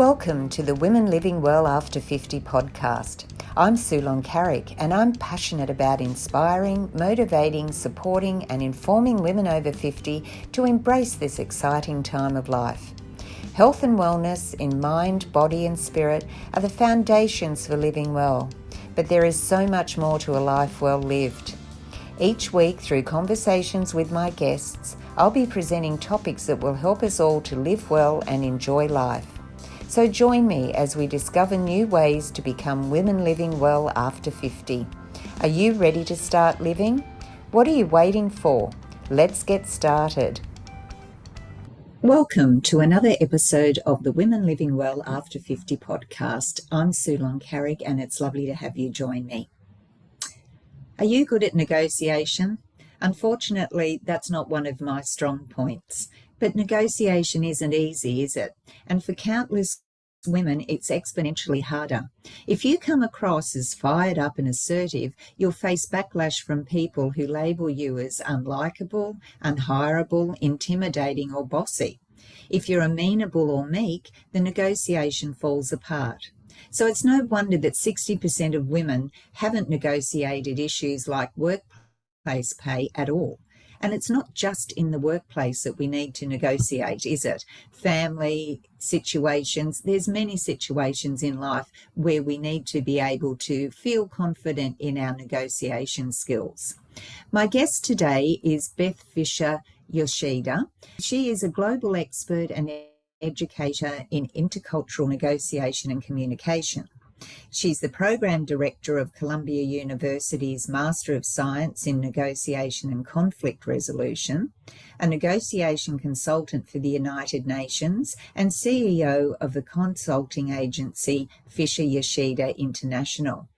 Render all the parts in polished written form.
Welcome to the Women Living Well After 50 podcast. I'm Sulon Carrick and I'm passionate about inspiring, motivating, supporting and informing women over 50 to embrace this exciting time of life. Health and wellness in mind, body and spirit are the foundations for living well, but there is so much more to a life well lived. Each week, through conversations with my guests, I'll be presenting topics that will help us all to live well and enjoy life. So join me as we discover new ways to become women living well after 50. Are you ready to start living? What are you waiting for? Let's get started. Welcome to another episode of the Women Living Well After 50 podcast. I'm Sulon Carrick and it's lovely to have you join me. Are you good at negotiation? Unfortunately, that's not one of my strong points. But negotiation isn't easy, is it? And for countless women, it's exponentially harder. If you come across as fired up and assertive, you'll face backlash from people who label you as unlikable, unhirable, intimidating, or bossy. If you're amenable or meek, the negotiation falls apart. So it's no wonder that 60% of women haven't negotiated issues like workplace pay at all. And it's not just in the workplace that we need to negotiate, is it? Family situations, there's many situations in life where we need to be able to feel confident in our negotiation skills. My guest today is Beth Fisher-Yoshida. She is a global expert and educator in intercultural negotiation and communication. She's the Program Director of Columbia University's Master of Science in Negotiation and Conflict Resolution, a negotiation consultant for the United Nations, and CEO of the consulting agency Fisher-Yoshida International.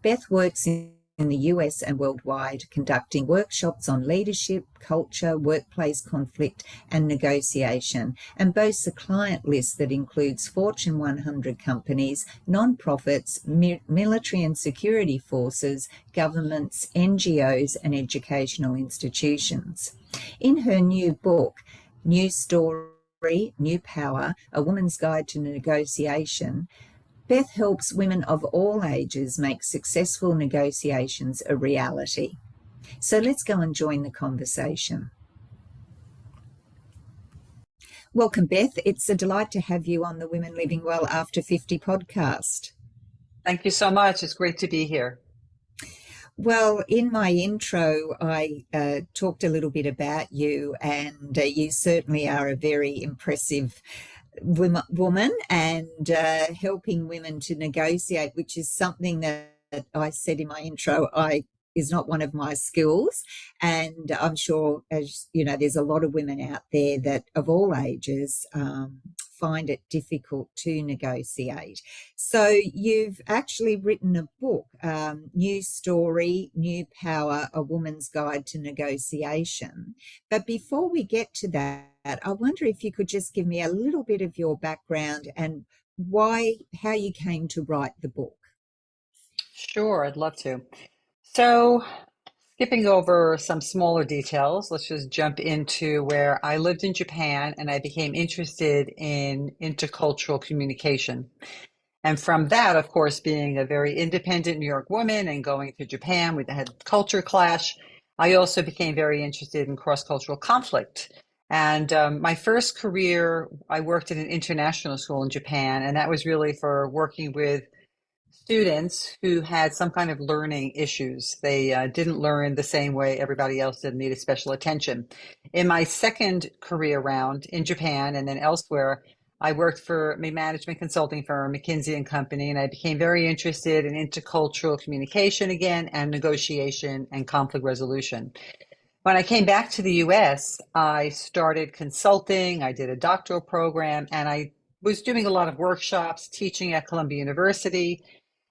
Beth works in the US and worldwide, conducting workshops on leadership, culture, workplace conflict and negotiation, and boasts a client list that includes Fortune 100 companies, non-profits, military and security forces, governments, NGOs and educational institutions. In her new book, New Story, New Power, A Woman's Guide to Negotiation, Beth helps women of all ages make successful negotiations a reality. So let's go and join the conversation. Welcome, Beth. It's a delight to have you on the Women Living Well After 50 podcast. Thank you so much. It's great to be here. Well, in my intro, I talked a little bit about you, and you certainly are a very impressive woman and helping women to negotiate, which is something that I said in my intro is not one of my skills. And I'm sure, as you know, there's a lot of women out there that of all ages find it difficult to negotiate. So you've actually written a book, New Story, New Power, A Woman's Guide to Negotiation. But before we get to that, I wonder if you could just give me a little bit of your background and how you came to write the book. Sure, I'd love to. So, skipping over some smaller details, let's just jump into where I lived in Japan and I became interested in intercultural communication. And from that, of course, being a very independent New York woman and going to Japan, we had culture clash. I also became very interested in cross-cultural conflict. And my first career, I worked at an international school in Japan, and that was really for working with students who had some kind of learning issues. They didn't learn the same way everybody else did, needed special attention. In my second career round in Japan and then elsewhere, I worked for a management consulting firm, McKinsey and Company, and I became very interested in intercultural communication again and negotiation and conflict resolution. When I came back to the US, I started consulting, I did a doctoral program, and I was doing a lot of workshops, teaching at Columbia University.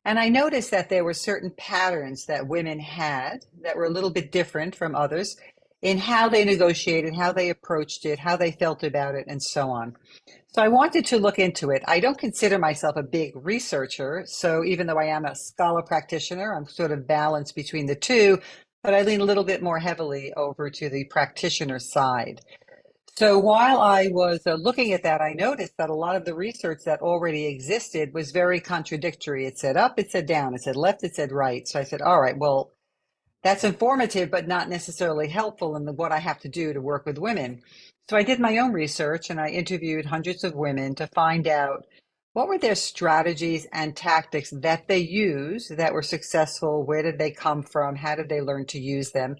And I noticed that there were certain patterns that women had that were a little bit different from others in how they negotiated, how they approached it, how they felt about it, and so on. So I wanted to look into it. I don't consider myself a big researcher. So even though I am a scholar practitioner, I'm sort of balanced between the two, but I lean a little bit more heavily over to the practitioner side. So while I was looking at that, I noticed that a lot of the research that already existed was very contradictory. It said up, it said down, it said left, it said right. So I said, all right, well, that's informative, but not necessarily helpful in what I have to do to work with women. So I did my own research and I interviewed hundreds of women to find out what were their strategies and tactics that they use that were successful. Where did they come from? How did they learn to use them?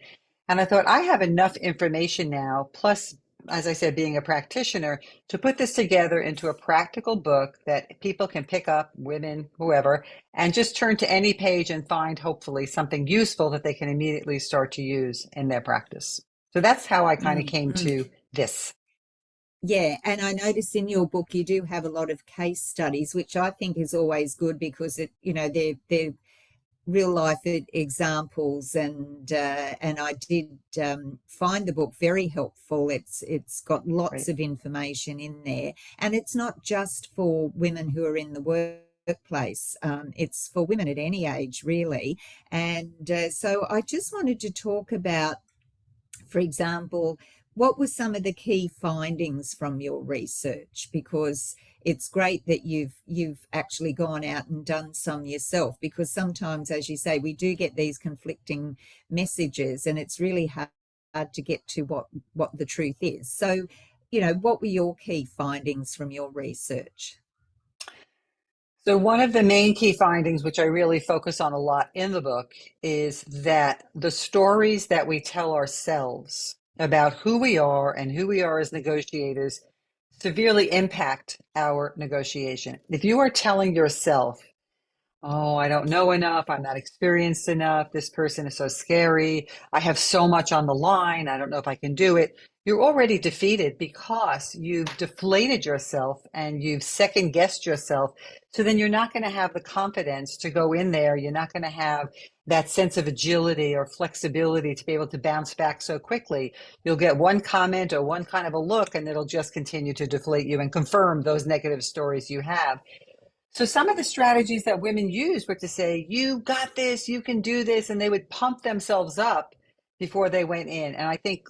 And I thought I have enough information now, plus, as I said, being a practitioner, to put this together into a practical book that people can pick up, women, whoever, and just turn to any page and find hopefully something useful that they can immediately start to use in their practice. So that's how I kind of Mm, came mm. to this. Yeah, and I noticed in your book you do have a lot of case studies, which I think is always good because they're real life examples, and I did find the book very helpful. It's got lots Right. of information in there, and it's not just for women who are in the workplace. It's for women at any age, really. And so I just wanted to talk about, for example, what were some of the key findings from your research? Because it's great that you've actually gone out and done some yourself, because sometimes, as you say, we do get these conflicting messages and it's really hard to get to what the truth is. So, what were your key findings from your research? So one of the main key findings, which I really focus on a lot in the book, is that the stories that we tell ourselves about who we are and who we are as negotiators severely impact our negotiation. If you are telling yourself, oh, I don't know enough. I'm not experienced enough. This person is so scary. I have so much on the line. I don't know if I can do it. You're already defeated because you've deflated yourself and you've second guessed yourself. So then you're not going to have the confidence to go in there. You're not going to have that sense of agility or flexibility to be able to bounce back so quickly. You'll get one comment or one kind of a look, and it'll just continue to deflate you and confirm those negative stories you have. So some of the strategies that women use were to say, you got this, you can do this, and they would pump themselves up before they went in. And I think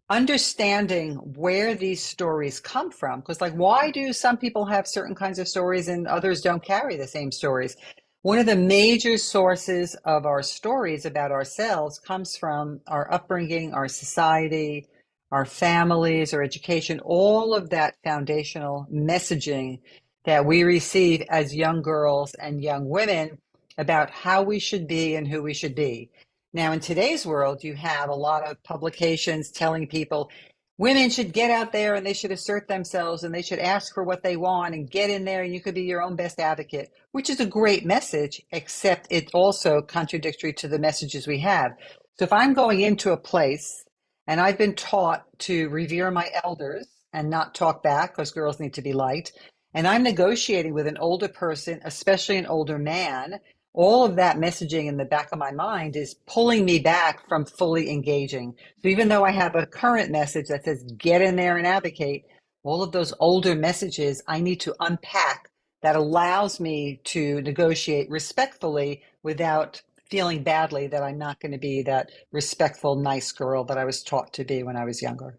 understanding where these stories come from, because like, why do some people have certain kinds of stories and others don't carry the same stories? One of the major sources of our stories about ourselves comes from our upbringing, our society, our families, our education, all of that foundational messaging that we receive as young girls and young women about how we should be and who we should be. Now, in today's world, you have a lot of publications telling people women should get out there and they should assert themselves and they should ask for what they want and get in there and you could be your own best advocate, which is a great message, except it's also contradictory to the messages we have. So if I'm going into a place and I've been taught to revere my elders and not talk back because girls need to be liked, and I'm negotiating with an older person, especially an older man, all of that messaging in the back of my mind is pulling me back from fully engaging. So even though I have a current message that says, get in there and advocate, all of those older messages I need to unpack that allows me to negotiate respectfully without feeling badly that I'm not going to be that respectful, nice girl that I was taught to be when I was younger.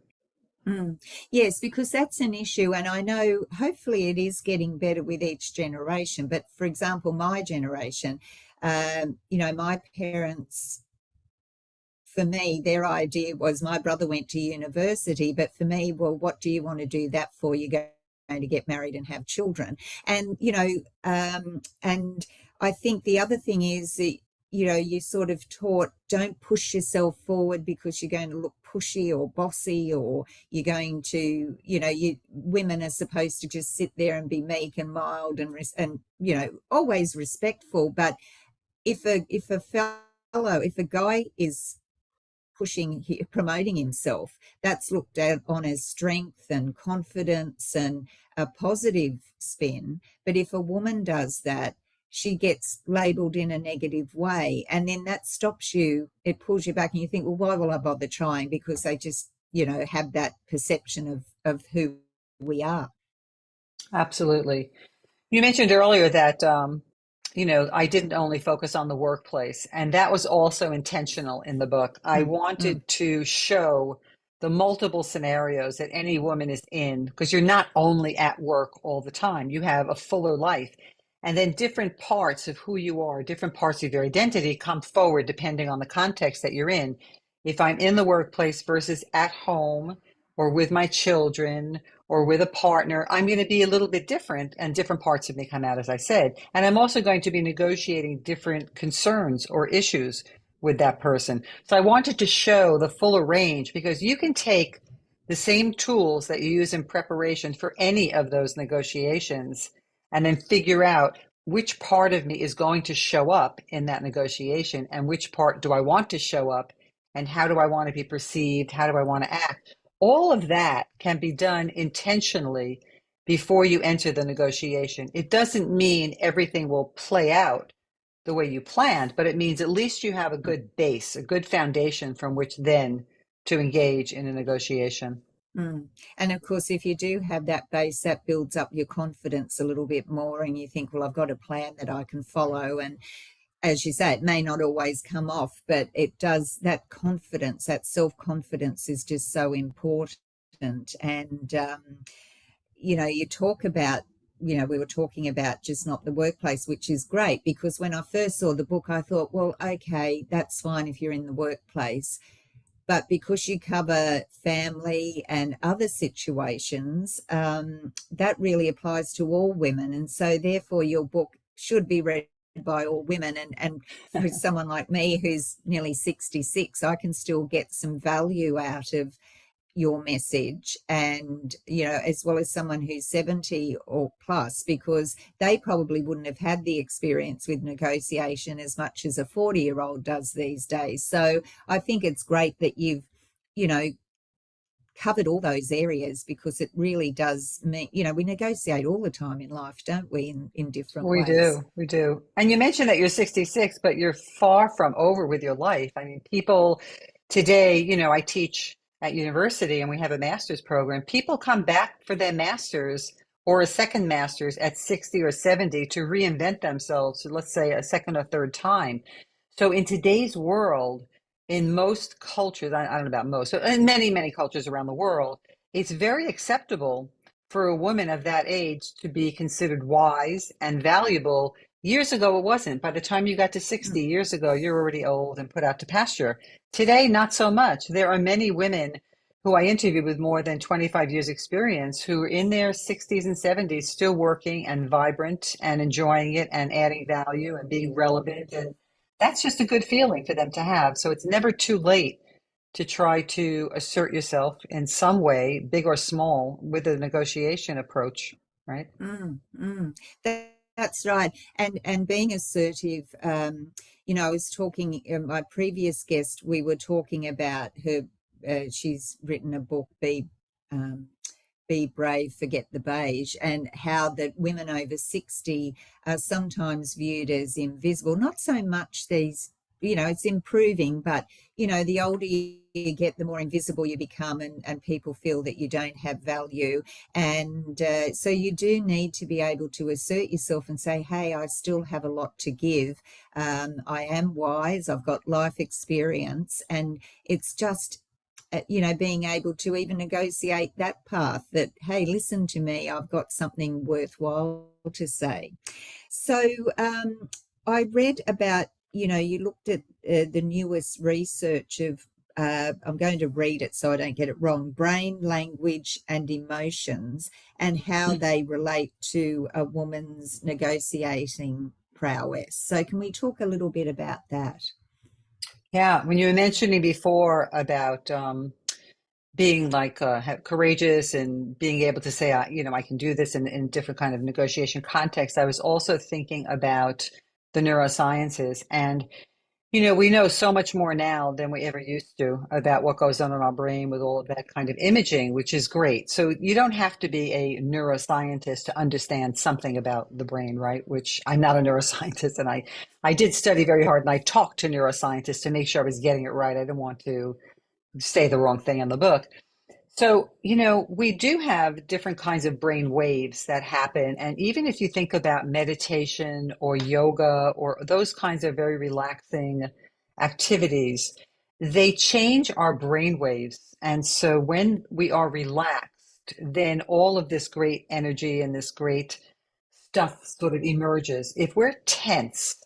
Mm. Yes, because that's an issue. And I know hopefully it is getting better with each generation. But for example, my generation, my parents, for me, their idea was my brother went to university, but for me, well, what do you want to do that for? You're going to get married and have children. And, and I think the other thing is that, you sort of taught don't push yourself forward because you're going to look pushy or bossy, or you're going to, women are supposed to just sit there and be meek and mild and always respectful. But if a guy is promoting himself, that's looked at on as strength and confidence and a positive spin. But if a woman does that, she gets labeled in a negative way, and then that stops you. It pulls you back and you think, well, why will I bother trying? Because they just have that perception of who we are. Absolutely. You mentioned earlier that, I didn't only focus on the workplace, and that was also intentional in the book. I Mm, mm, wanted to show the multiple scenarios that any woman is in, because you're not only at work all the time, you have a fuller life. And then different parts of who you are, different parts of your identity come forward depending on the context that you're in. If I'm in the workplace versus at home or with my children or with a partner, I'm going to be a little bit different and different parts of me come out, as I said. And I'm also going to be negotiating different concerns or issues with that person. So I wanted to show the fuller range because you can take the same tools that you use in preparation for any of those negotiations and then figure out which part of me is going to show up in that negotiation and which part do I want to show up and how do I want to be perceived? How do I want to act? All of that can be done intentionally before you enter the negotiation. It doesn't mean everything will play out the way you planned, but it means at least you have a good base, a good foundation from which then to engage in a negotiation. Mm. And of course, if you do have that base, that builds up your confidence a little bit more, and you think, well, I've got a plan that I can follow. And as you say, it may not always come off, but it does. That confidence, that self-confidence is just so important. And, you talk about, we were talking about just not the workplace, which is great because when I first saw the book, I thought, well, okay, that's fine if you're in the workplace. But because you cover family and other situations, that really applies to all women. And so therefore your book should be read by all women. And for someone like me who's nearly 66, I can still get some value out of your message, and as well as someone who's 70 or plus, because they probably wouldn't have had the experience with negotiation as much as a 40-year-old does these days. So I think it's great that you've you know covered all those areas, because it really does mean, we negotiate all the time in life, don't we, in different We ways. do, we do. And you mentioned that you're 66, but you're far from over with your life. I mean, people today, I teach at university and we have a master's program. People come back for their master's or a second master's at 60 or 70 to reinvent themselves, let's say a second or third time. So in today's world, in most cultures, I don't know about most, but in many, many cultures around the world, it's very acceptable for a woman of that age to be considered wise and valuable. Years ago, it wasn't. By the time you got to 60 years ago, you're already old and put out to pasture. Today, not so much. There are many women who I interviewed with more than 25 years experience who are in their 60s and 70s still working and vibrant and enjoying it and adding value and being relevant. And that's just a good feeling for them to have. So it's never too late to try to assert yourself in some way, big or small, with a negotiation approach, right? Mm, mm. That's right. And being assertive, I was talking, my previous guest, we were talking about her, she's written a book, um, Be Brave, Forget the Beige, and how that women over 60 are sometimes viewed as invisible. Not so much these, it's improving, but, the older you get, the more invisible you become, and people feel that you don't have value. And so you do need to be able to assert yourself and say, hey, I still have a lot to give. I am wise, I've got life experience, and it's just being able to even negotiate that path that, hey, listen to me, I've got something worthwhile to say. So I read about, you looked at the newest research of, I'm going to read it so I don't get it wrong, brain, language, and emotions, and how they relate to a woman's negotiating prowess. So can we talk a little bit about that? Yeah, when you were mentioning before about being like courageous and being able to say, I can do this in different kind of negotiation context, I was also thinking about the neurosciences. And we know so much more now than we ever used to about what goes on in our brain with all of that kind of imaging, which is great. So you don't have to be a neuroscientist to understand something about the brain, right? Which I'm not a neuroscientist, and I did study very hard, and I talked to neuroscientists to make sure I was getting it right. I didn't want to say the wrong thing in the book. So, we do have different kinds of brain waves that happen. And even if you think about meditation or yoga or those kinds of very relaxing activities, they change our brain waves. And so when we are relaxed, then all of this great energy and this great stuff sort of emerges. If we're tense,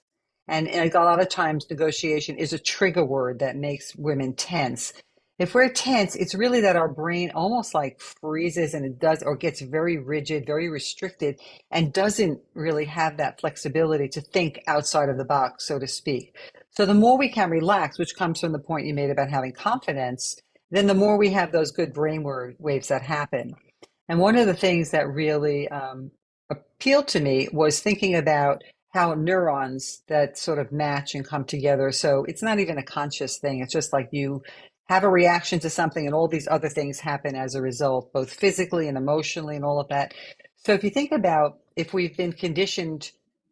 and a lot of times negotiation is a trigger word that makes women tense. If we're tense, it's really that our brain almost like freezes and it does, or gets very rigid, very restricted, and doesn't really have that flexibility to think outside of the box, so to speak. So the more we can relax, which comes from the point you made about having confidence, then the more we have those good brain waves that happen. And one of the things that really appealed to me was thinking about how neurons that sort of match and come together. So it's not even a conscious thing. It's just like you have a reaction to something and all these other things happen as a result, both physically and emotionally and all of that. So if you think about if we've been conditioned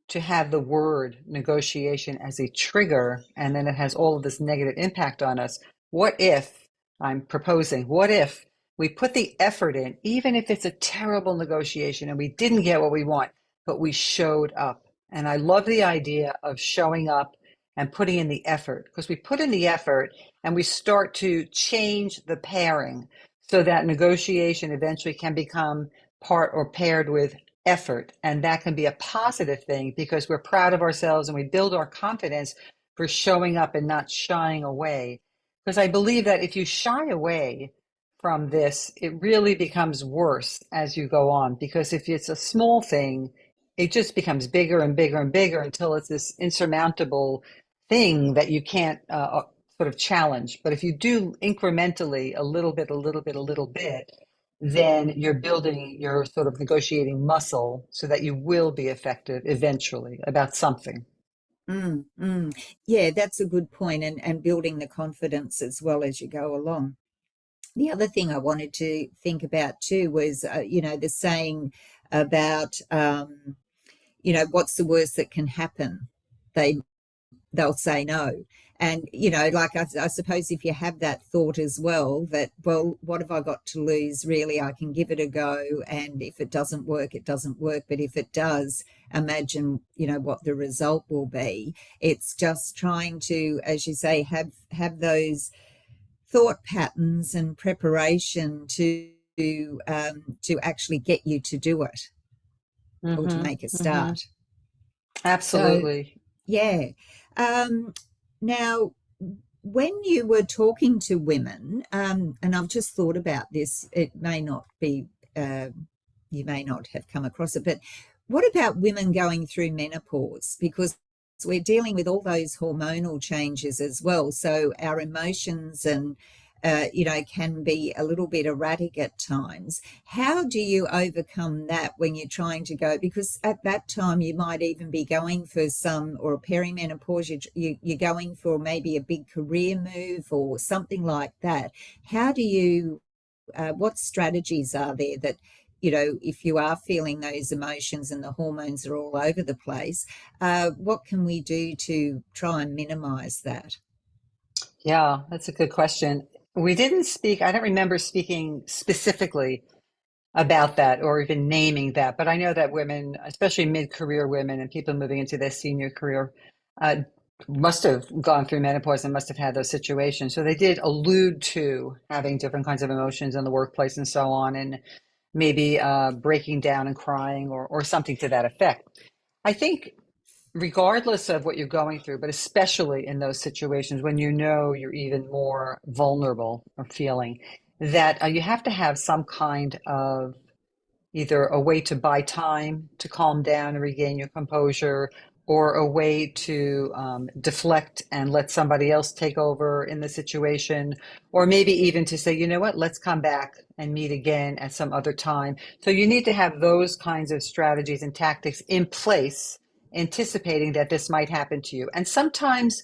to have the word negotiation as a trigger and then it has all of this negative impact on us, what if I'm proposing, what if we put the effort in, even if it's a terrible negotiation and we didn't get what we want, but we showed up. And I love the idea of showing up and putting in the effort because we put in the effort and we start to change the pairing so that negotiation eventually can become part or paired with effort. And that can be a positive thing because we're proud of ourselves and we build our confidence for showing up and not shying away. Because I believe that if you shy away from this, it really becomes worse as you go on. Because if it's a small thing, it just becomes bigger and bigger and bigger until it's this insurmountable thing that you can't sort of challenge. But if you do incrementally a little bit, a little bit, a little bit, then you're building your sort of negotiating muscle so that you will be effective eventually about something. Mm, mm. Yeah, that's a good point, and building the confidence as well as you go along. The other thing I wanted to think about too was, the saying about, what's the worst that can happen? They they'll say no. And, like I suppose if you have that thought as well, that, well, what have I got to lose? Really, I can give it a go. And if it doesn't work, it doesn't work. But if it does, imagine, what the result will be. It's just trying to, as you say, have those thought patterns and preparation to actually get you to do it or to Mm-hmm. make a Mm-hmm. start. So Absolutely. yeah. Now, when you were talking to women, and I've just thought about this, it may not be, you may not have come across it, but what about women going through menopause? Because we're dealing with all those hormonal changes as well. So our emotions and can be a little bit erratic at times. How do you overcome that when you're trying to go? Because at that time, you might even be going for some, or a perimenopause, you're going for maybe a big career move or something like that. How do you, what strategies are there that, if you are feeling those emotions and the hormones are all over the place, what can we do to try and minimize that? Yeah, that's a good question. We didn't speak, I don't remember speaking specifically about that or even naming that, but I know that women, especially mid-career women and people moving into their senior career, uh, must have gone through menopause and must have had those situations. So they did allude to having different kinds of emotions in the workplace and so on, and maybe breaking down and crying or something to that effect. I think regardless of what you're going through, but especially in those situations when you know you're even more vulnerable or feeling that you have to have some kind of either a way to buy time to calm down and regain your composure, or a way to deflect and let somebody else take over in the situation, or maybe even to say, you know what, let's come back and meet again at some other time. So you need to have those kinds of strategies and tactics in place, anticipating that this might happen to you. And sometimes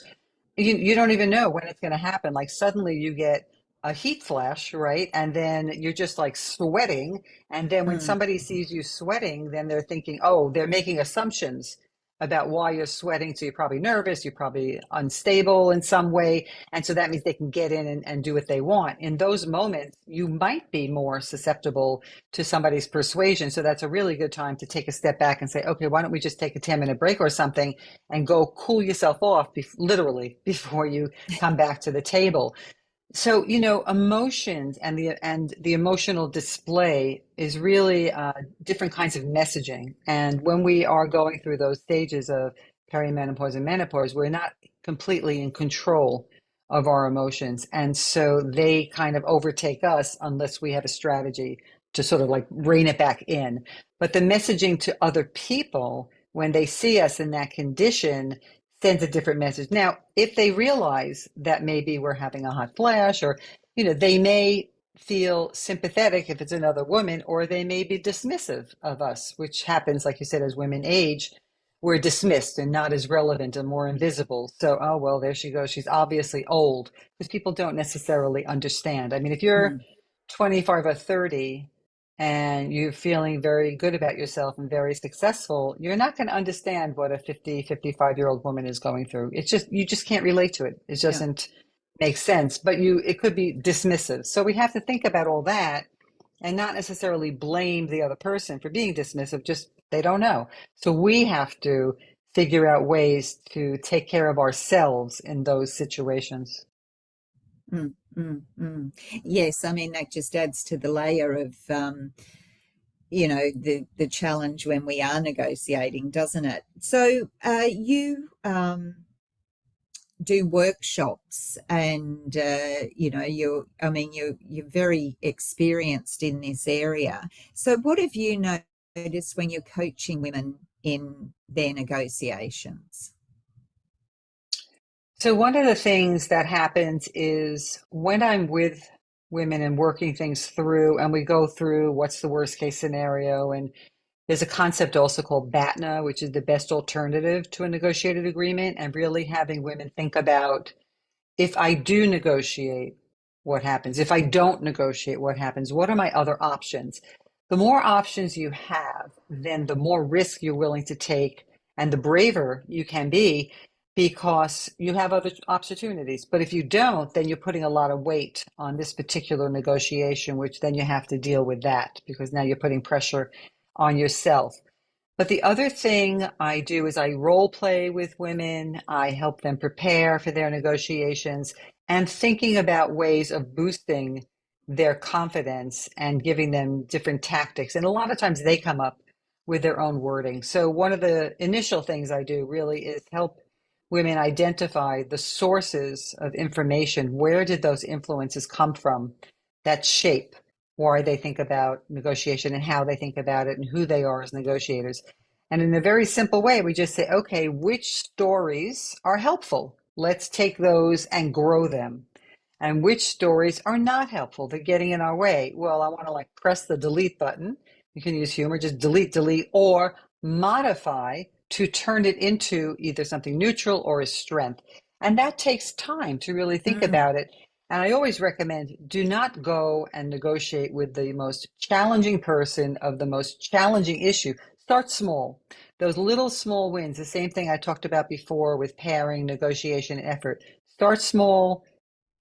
you don't even know when it's going to happen. Like suddenly you get a heat flash, right? And then you're just like sweating. And then when Mm, somebody sees you sweating, then they're thinking, oh, they're making assumptions about why you're sweating. So you're probably nervous, you're probably unstable in some way. And so that means they can get in and do what they want. In those moments, you might be more susceptible to somebody's persuasion. So that's a really good time to take a step back and say, okay, why don't we just take a 10-minute break or something and go cool yourself off, literally, before you come back to the table. So, emotions and the emotional display is really different kinds of messaging. And when we are going through those stages of perimenopause and menopause, we're not completely in control of our emotions. And so they kind of overtake us unless we have a strategy to sort of like rein it back in. But the messaging to other people when they see us in that condition sends a different message. Now, if they realize that maybe we're having a hot flash, or, they may feel sympathetic if it's another woman, or they may be dismissive of us, which happens, like you said, as women age, we're dismissed and not as relevant and more invisible. So, oh, well, there she goes. She's obviously old, because people don't necessarily understand. I mean, if you're Mm, 25 or 30 and you're feeling very good about yourself and very successful, you're not going to understand what a 50, 55-year-old woman is going through. It's just, you just can't relate to it. It yeah. doesn't make sense, but it could be dismissive. So we have to think about all that and not necessarily blame the other person for being dismissive, just they don't know. So we have to figure out ways to take care of ourselves in those situations. Mm, mm, mm. Yes, I mean that just adds to the layer of the challenge when we are negotiating, doesn't it? So you do workshops, and you're very experienced in this area. So what have you noticed when you're coaching women in their negotiations? So one of the things that happens is when I'm with women and working things through, and we go through what's the worst case scenario, and there's a concept also called BATNA, which is the best alternative to a negotiated agreement, and really having women think about, if I do negotiate, what happens? If I don't negotiate, what happens? What are my other options? The more options you have, then the more risk you're willing to take and the braver you can be, because you have other opportunities. But if you don't, then you're putting a lot of weight on this particular negotiation, which then you have to deal with that, because now you're putting pressure on yourself. But the other thing I do is I role play with women. I help them prepare for their negotiations and thinking about ways of boosting their confidence and giving them different tactics. And a lot of times they come up with their own wording. So one of the initial things I do really is help women identify the sources of information. Where did those influences come from that shape why they think about negotiation and how they think about it and who they are as negotiators? And in a very simple way, we just say, okay, which stories are helpful? Let's take those and grow them. And which stories are not helpful? They're getting in our way. Well, I want to like press the delete button. You can use humor, just delete, delete, or modify to turn it into either something neutral or a strength. And that takes time to really think Mm, about it. And I always recommend, do not go and negotiate with the most challenging person of the most challenging issue. Start small. Those little small wins, the same thing I talked about before with pairing, negotiation, effort. Start small,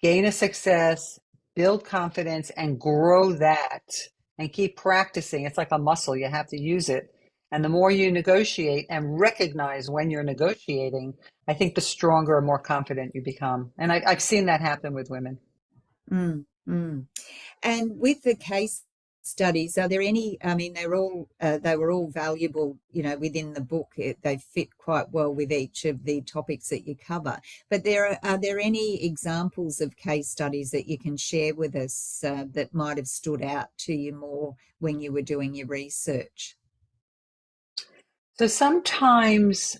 gain a success, build confidence, and grow that and keep practicing. It's like a muscle, you have to use it. And the more you negotiate and recognize when you're negotiating, I think the stronger and more confident you become. And I've seen that happen with women. mm, mm. And with the case studies, are there any? I mean, they were all valuable, within the book. They fit quite well with each of the topics that you cover. But are there any examples of case studies that you can share with us that might have stood out to you more when you were doing your research? So sometimes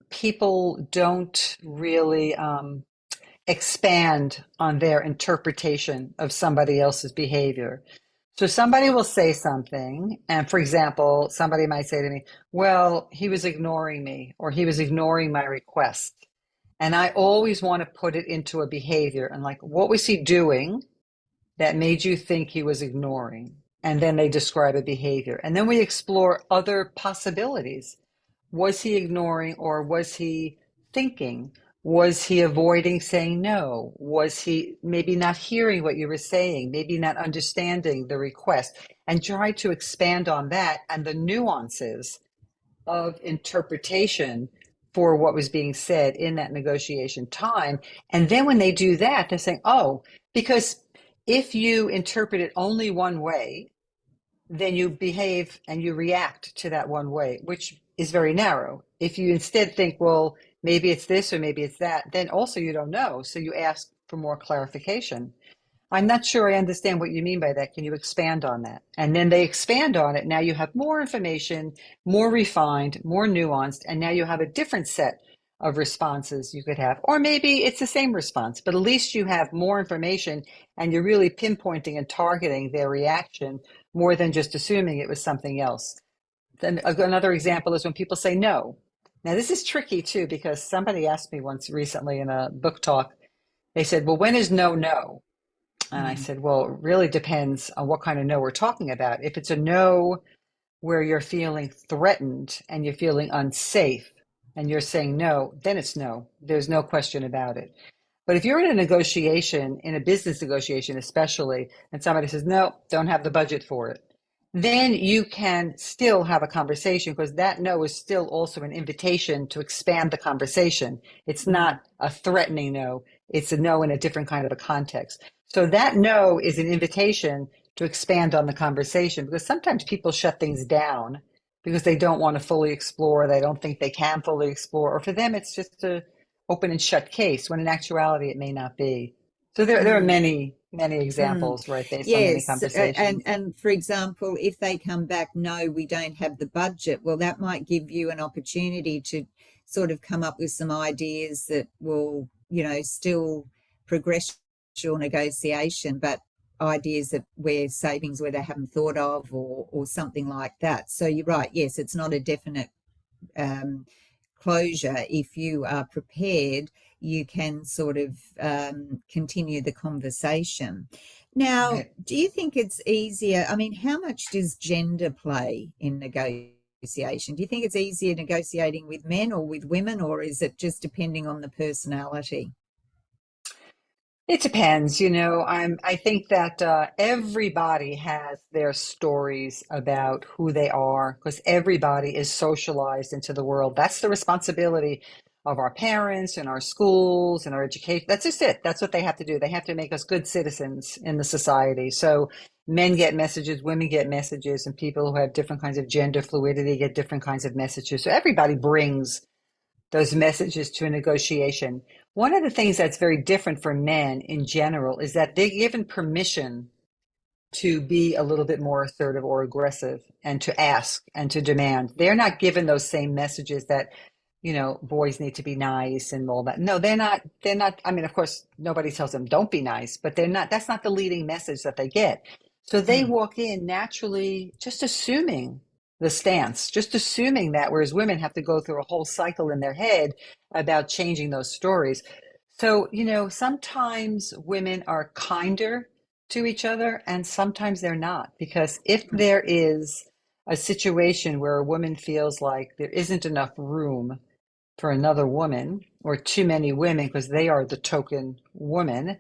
people don't really expand on their interpretation of somebody else's behavior. So somebody will say something, and for example, somebody might say to me, well, he was ignoring me, or he was ignoring my request. And I always want to put it into a behavior and like, what was he doing that made you think he was ignoring? And then they describe a behavior. And then we explore other possibilities Was he ignoring, or was he thinking? Was he avoiding saying no? Was he maybe not hearing what you were saying, maybe not understanding the request? And try to expand on that and the nuances of interpretation for what was being said in that negotiation time. And then when they do that, they're saying, oh, because if you interpret it only one way, then you behave and you react to that one way, which is very narrow. If you instead think, well, maybe it's this or maybe it's that, then also you don't know. So you ask for more clarification. I'm not sure I understand what you mean by that. Can you expand on that? And then they expand on it. Now you have more information, more refined, more nuanced, and now you have a different set of responses you could have. Or maybe it's the same response, but at least you have more information and you're really pinpointing and targeting their reaction more than just assuming it was something else. Then another example is when people say no. Now, this is tricky too, because somebody asked me once recently in a book talk, they said, well, when is no no? And I Mm, said, well, it really depends on what kind of no we're talking about. If it's a no where you're feeling threatened and you're feeling unsafe and you're saying no, then it's no. There's no question about it. But if you're in a negotiation, in a business negotiation especially, and somebody says, no, don't have the budget for it, then you can still have a conversation because that no is still also an invitation to expand the conversation. It's mm, not a threatening no, it's a no in a different kind of a context. So that no is an invitation to expand on the conversation because sometimes people shut things down because they don't want to fully explore, they don't think they can fully explore, or for them it's just a open and shut case when in actuality it may not be. So there are mm. many, many Mm, examples, right, based on many yes, conversations. and for example, if they come back, no, we don't have the budget, well, that might give you an opportunity to sort of come up with some ideas that will, still progress your negotiation, but ideas that where savings where they haven't thought of or something like that. So you're right, yes, it's not a definite um, closure. If you are prepared, you can sort of continue the conversation. Now, Right. do you think it's easier? I mean, how much does gender play in negotiation? Do you think it's easier negotiating with men or with women, or is it just depending on the personality? It depends, I think that everybody has their stories about who they are because everybody is socialized into the world. That's the responsibility of our parents and our schools and our education. That's just it. That's what they have to do. They have to make us good citizens in the society. So men get messages, women get messages, and people who have different kinds of gender fluidity get different kinds of messages. So everybody brings those messages to a negotiation. One of the things that's very different for men in general is that they're given permission to be a little bit more assertive or aggressive and to ask and to demand. They're not given those same messages that, boys need to be nice and all that. No, they're not. I mean, of course, nobody tells them don't be nice, but that's not the leading message that they get. So they Mm, walk in naturally just assuming the stance, just assuming that, whereas women have to go through a whole cycle in their head about changing those stories. So, sometimes women are kinder to each other, and sometimes they're not. Because if mm, there is a situation where a woman feels like there isn't enough room for another woman, or too many women because they are the token woman,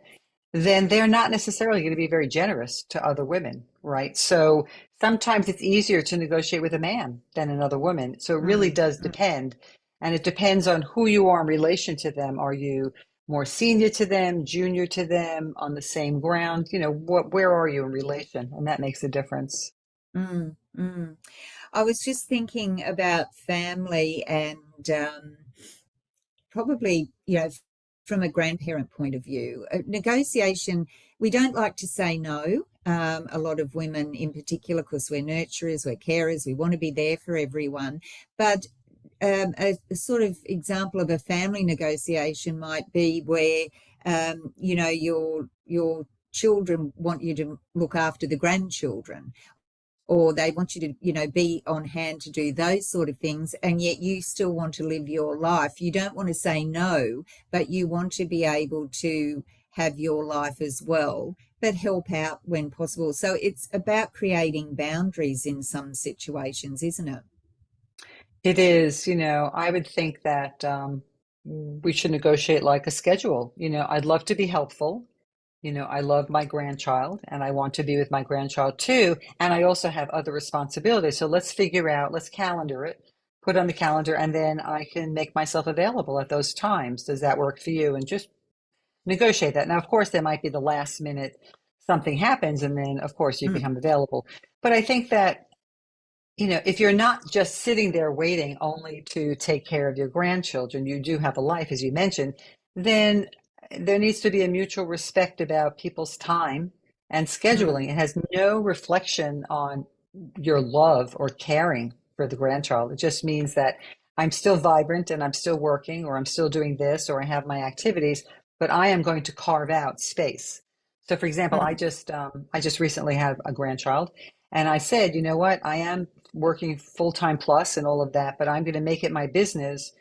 then they're not necessarily going to be very generous to other women, right? So sometimes it's easier to negotiate with a man than another woman. So it really mm, does mm. depend. And it depends on who you are in relation to them. Are you more senior to them, junior to them, on the same ground? Where are you in relation? And that makes a difference. Mm, mm. I was just thinking about family and probably, from a grandparent point of view, negotiation, we don't like to say no. A lot of women in particular, because we're nurturers, we're carers, we want to be there for everyone. But a sort of example of a family negotiation might be where, your children want you to look after the grandchildren, or they want you to, be on hand to do those sort of things, and yet you still want to live your life. You don't want to say no, but you want to be able to have your life as well, but help out when possible. So it's about creating boundaries in some situations, isn't it? It is, I would think that we should negotiate like a schedule. I'd love to be helpful. I love my grandchild and I want to be with my grandchild too. And I also have other responsibilities. So let's figure out, let's calendar it, put on the calendar, and then I can make myself available at those times. Does that work for you? And just negotiate that. Now, of course, there might be the last minute something happens, and then, of course, you Mm, become available. But I think that if you're not just sitting there waiting only to take care of your grandchildren, you do have a life, as you mentioned, then there needs to be a mutual respect about people's time and scheduling. mm, It has no reflection on your love or caring for the grandchild. It just means that I'm still vibrant and I'm still working, or I'm still doing this, or I have my activities, but I am going to carve out space. So, for example, mm, I just recently had a grandchild, and I said, you know what, I am working full time plus and all of that, but I'm going to make it my business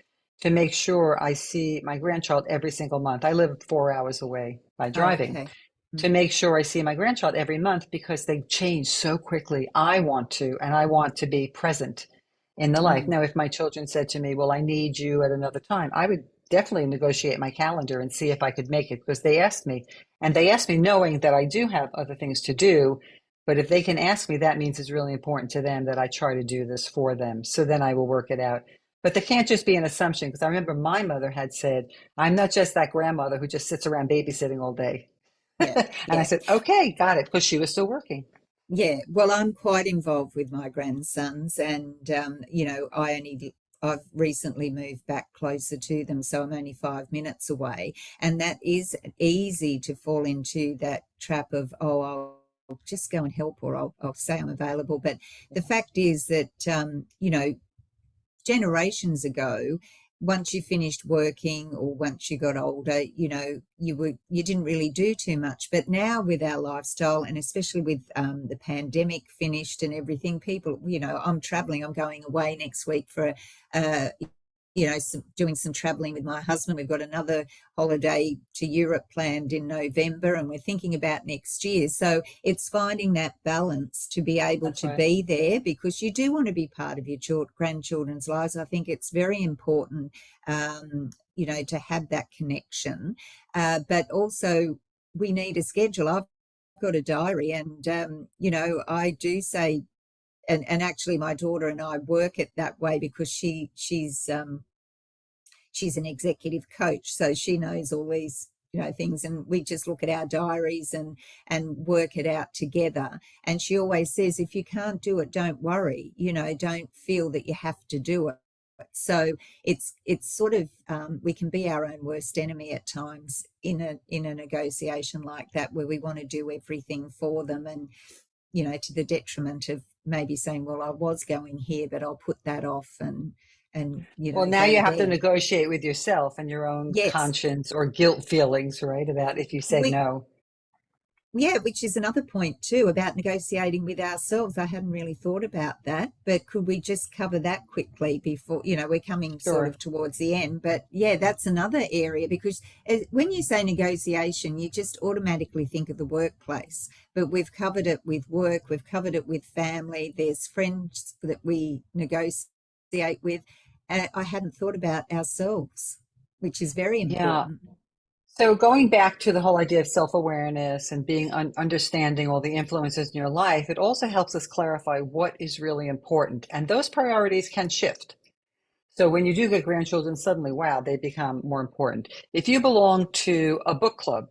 to make sure I see my grandchild every single month. I live 4 hours away by driving. okay. To Mm, make sure I see my grandchild every month because they change so quickly. I want to, and I want to be present in the life. mm, Now, if my children said to me, well, I need you at another time, I would definitely negotiate my calendar and see if I could make it because they asked me. And they asked me knowing that I do have other things to do. But if they can ask me, that means it's really important to them that I try to do this for them. So then I will work it out. But there can't just be an assumption because I remember my mother had said, I'm not just that grandmother who just sits around babysitting all day. yeah, And I yeah. said, okay, got it, because she was still working. Yeah, well, I'm quite involved with my grandsons, and I've recently moved back closer to them, so I'm only 5 minutes away, and that is easy to fall into that trap of, oh, I'll just go and help, or I'll say I'm available. But the fact is that generations ago, once you finished working or once you got older, you didn't really do too much. But now with our lifestyle, and especially with the pandemic finished and everything, people, I'm traveling, I'm going away next week for uh, doing some traveling with my husband. We've got another holiday to Europe planned in November, and we're thinking about next year. So it's finding that balance to be able That's to right. be there, because you do want to be part of your grandchildren's lives. I think it's very important, to have that connection. But also, we need a schedule. I've got a diary, and I do say, and actually my daughter and I work it that way, because she's an executive coach, so she knows all these things, and we just look at our diaries and work it out together. And she always says, if you can't do it, don't worry, don't feel that you have to do it. So it's sort of, we can be our own worst enemy at times in a negotiation like that, where we want to do everything for them, and to the detriment of maybe saying, well, I was going here, but I'll put that off and Well, now you go have to there. negotiate with yourself and your own Yes. conscience or guilt feelings, right? About if you said We, no. yeah, which is another point too, about negotiating with ourselves. I hadn't really thought about that, but could we just cover that quickly before, we're coming sort Sure. of towards the end. But yeah, that's another area, because when you say negotiation, you just automatically think of the workplace. But we've covered it with work, we've covered it with family, there's friends that we negotiate with. I hadn't thought about ourselves, which is very Yeah. important. So going back to the whole idea of self-awareness and being understanding all the influences in your life, it also helps us clarify what is really important. And those priorities can shift. So when you do get grandchildren, suddenly, wow, they become more important. If you belong to a book club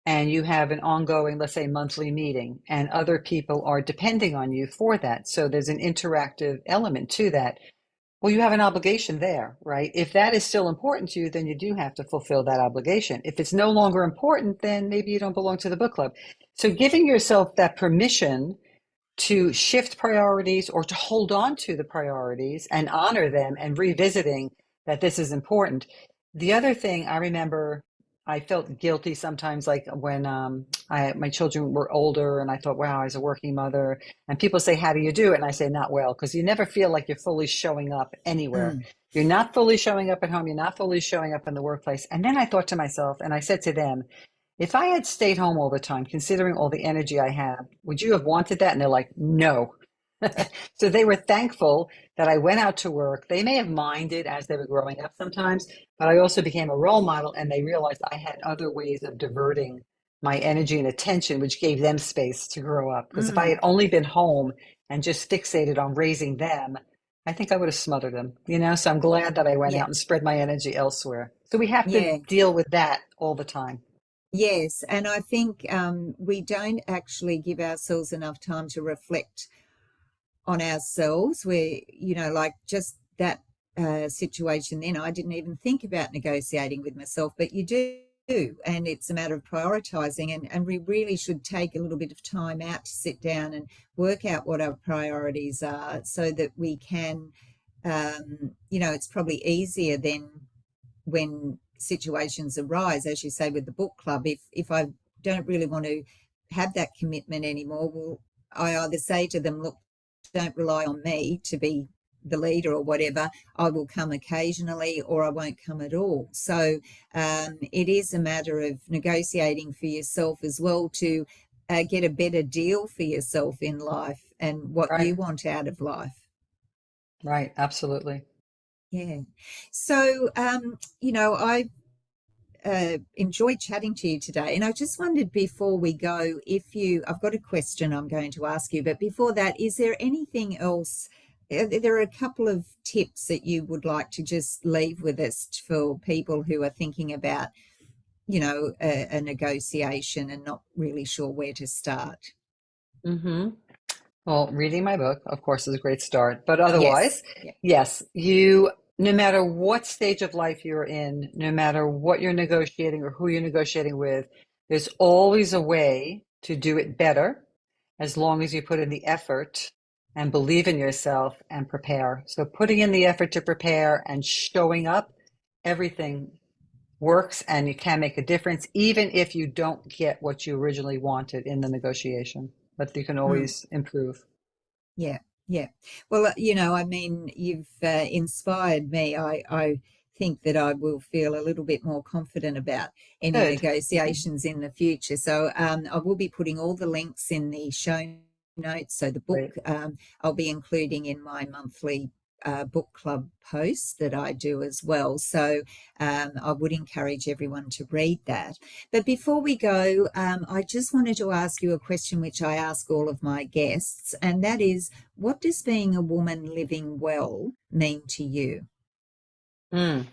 and you have an ongoing, let's say, monthly meeting, and other people are depending on you for that, so there's an interactive element to that. Well, you have an obligation there, right? If that is still important to you, then you do have to fulfill that obligation. If it's no longer important, then maybe you don't belong to the book club. So giving yourself that permission to shift priorities or to hold on to the priorities and honor them and revisiting that this is important. The other thing I remember, I felt guilty sometimes, like when my children were older, and I thought, wow, I was a working mother. And people say, how do you do it? And I say, not well, because you never feel like you're fully showing up anywhere. Mm, You're not fully showing up at home. You're not fully showing up in the workplace. And then I thought to myself, and I said to them, if I had stayed home all the time, considering all the energy I have, would you have wanted that? And they're like, no. So they were thankful that I went out to work. They may have minded as they were growing up sometimes, but I also became a role model and they realized I had other ways of diverting my energy and attention, which gave them space to grow up. Because if I Mm, had only been home and just fixated on raising them, I think I would have smothered them, you know? So I'm glad that I went yeah, out and spread my energy elsewhere. So we have to yeah. deal with that all the time. Yes, and I think we don't actually give ourselves enough time to reflect on ourselves. Where, like just that situation then, I didn't even think about negotiating with myself, but you do. And it's a matter of prioritizing, and we really should take a little bit of time out to sit down and work out what our priorities are so that we can, it's probably easier then when situations arise, as you say with the book club, if I don't really want to have that commitment anymore, well, I either say to them, look, don't rely on me to be the leader or whatever. I will come occasionally or I won't come at all. So it is a matter of negotiating for yourself as well to get a better deal for yourself in life and what Right, you want out of life. right, absolutely. Yeah. So, I enjoyed chatting to you today. And I just wondered before we go, I've got a question I'm going to ask you, but before that, is there anything else? There are a couple of tips that you would like to just leave with us for people who are thinking about, a negotiation and not really sure where to start. Hmm. Well, reading my book, of course, is a great start. But Yes. otherwise, Yeah. yes, no matter what stage of life you're in, no matter what you're negotiating or who you're negotiating with, there's always a way to do it better as long as you put in the effort and believe in yourself and prepare. So putting in the effort to prepare and showing up, everything works and you can make a difference, even if you don't get what you originally wanted in the negotiation. But you can Mm. always improve. Yeah, yeah. Well, I mean, you've inspired me. I think that I will feel a little bit more confident about any Good. negotiations in the future. So I will be putting all the links in the show notes. So the book Great. I'll be including in my monthly book club posts that I do as well. So I would encourage everyone to read that. But before we go, I just wanted to ask you a question which I ask all of my guests, and that is, what does being a woman living well mean to you? Mm.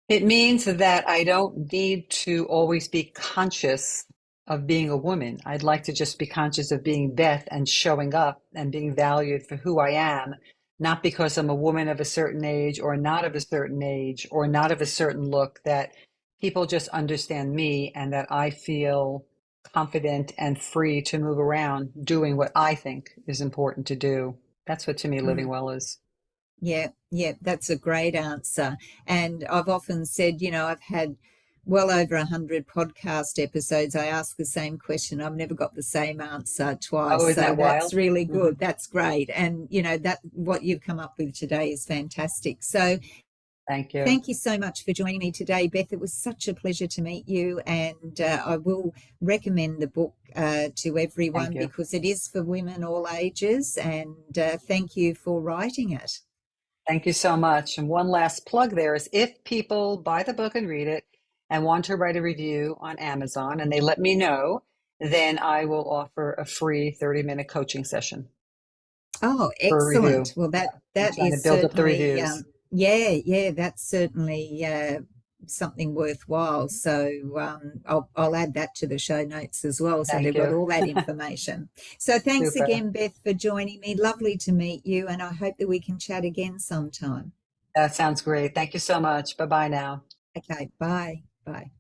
It means that I don't need to always be conscious of being a woman. I'd like to just be conscious of being Beth and showing up and being valued for who I am, not because I'm a woman of a certain age or not of a certain age or not of a certain look, that people just understand me and that I feel confident and free to move around doing what I think is important to do. That's what to me living Mm. well is. Yeah, yeah, that's a great answer. And I've often said, I've had well over 100 podcast episodes. I ask the same question. I've never got the same answer Oh, twice. isn't So that that's wild? really Mhm. good. That's great. And, that what you've come up with today is fantastic. So Thank you. thank you so much for joining me today, Beth. It was such a pleasure to meet you. And I will recommend the book to Thank everyone you. because it is for women all ages. And thank you for writing it. Thank you so much. And one last plug there is if people buy the book and read it and want to write a review on Amazon and they let me know, then I will offer a free 30-minute coaching session Oh, for a excellent. review. Well, Yeah, I'm that trying to is build up the certainly, reviews. yeah, yeah, that's certainly something worthwhile. So I'll add that to the show notes as well. So Thank they've got you. all that information. So thanks Super. again, Beth, for joining me. Lovely to meet you, and I hope that we can chat again sometime. That sounds great. Thank you so much. Bye bye now. Okay, bye, bye.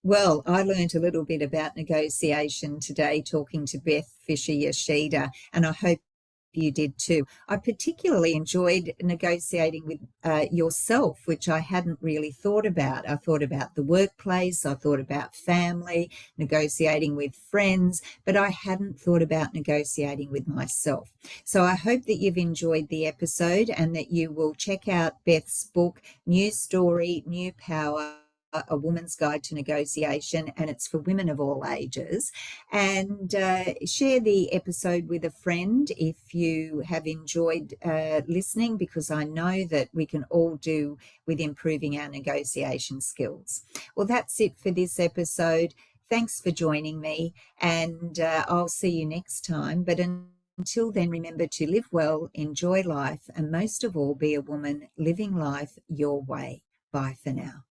Well, I learned a little bit about negotiation today talking to Beth Fisher-Yoshida, and I hope you did too. I particularly enjoyed negotiating with yourself, which I hadn't really thought about. I thought about the workplace, I thought about family, negotiating with friends, but I hadn't thought about negotiating with myself. So I hope that you've enjoyed the episode and that you will check out Beth's book, New Story, New Power. A Woman's Guide to Negotiation, and it's for women of all ages. And share the episode with a friend if you have enjoyed listening, because I know that we can all do with improving our negotiation skills. Well, that's it for this episode. Thanks for joining me, and I'll see you next time. But until then, remember to live well, enjoy life, and most of all, be a woman living life your way. Bye for now.